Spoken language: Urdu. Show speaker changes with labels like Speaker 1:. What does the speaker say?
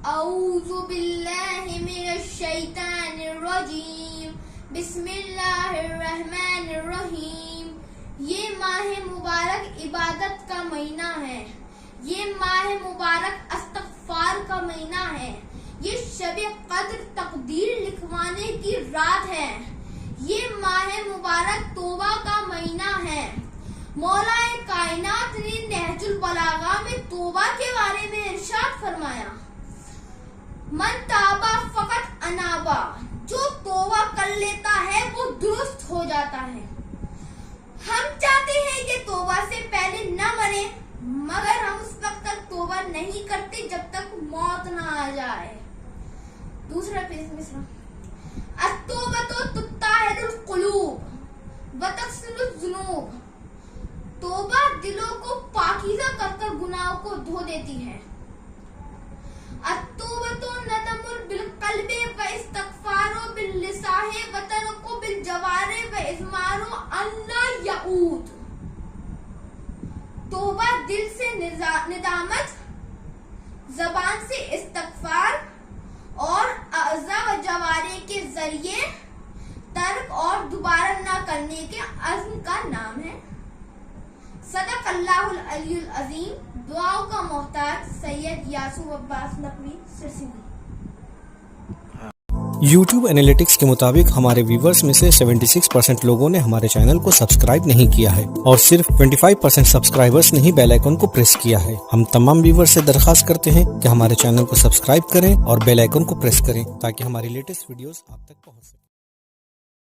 Speaker 1: اعوذ باللہ من الشیطان الرجیم بسم اللہ الرحمن الرحیم۔ یہ ماہ مبارک عبادت کا مہینہ ہے، یہ ماہ مبارک استغفار کا مہینہ ہے، یہ شب قدر تقدیر لکھوانے کی رات ہے، یہ ماہ مبارک توبہ کا مہینہ ہے۔ مولا کائنات نے نہج البلاغہ میں توبہ کے بارے میں ارشاد فرمایا، من تابا فقط انابا، جو توبہ کر لیتا ہے وہ درست ہو جاتا ہے۔ ہم چاہتے ہیں کہ توبہ سے پہلے نہ مریں، مگر ہم اس وقت تک توبہ نہیں کرتے جب تک موت نہ آ جائے۔ دوسرا مصرع، التوبۃ تطہر القلوب وتغسل الذنوب، توبہ دلوں کو پاکیزہ کر کر گناہوں کو دھو دیتی ہے۔ التوبۃ ندم بالقلب و استغفار باللسان و ترک بالجوارح و اضمار ان لا یعود، توبہ دل سے ندامت، زبان سے استغفار اور اعضاء و جوارح کے ذریعے ترک اور دوبارہ نہ کرنے کے عزم کا نام ہے۔ صدق اللہ العلی العظیم۔ دعاؤں کا محتاج سید یاسو عباس نقوی سرسنگی۔
Speaker 2: یوٹیوب انالیٹکس کے مطابق ہمارے ویورز میں سے 76% لوگوں نے ہمارے چینل کو سبسکرائب نہیں کیا ہے اور صرف 25% سبسکرائبرز نے ہی بیل آئیکن کو پریس کیا ہے۔ ہم تمام ویورز سے درخواست کرتے ہیں کہ ہمارے چینل کو سبسکرائب کریں اور بیل آئیکن کو پریس کریں تاکہ ہماری لیٹسٹ ویڈیوز آپ تک پہنچ سکیں۔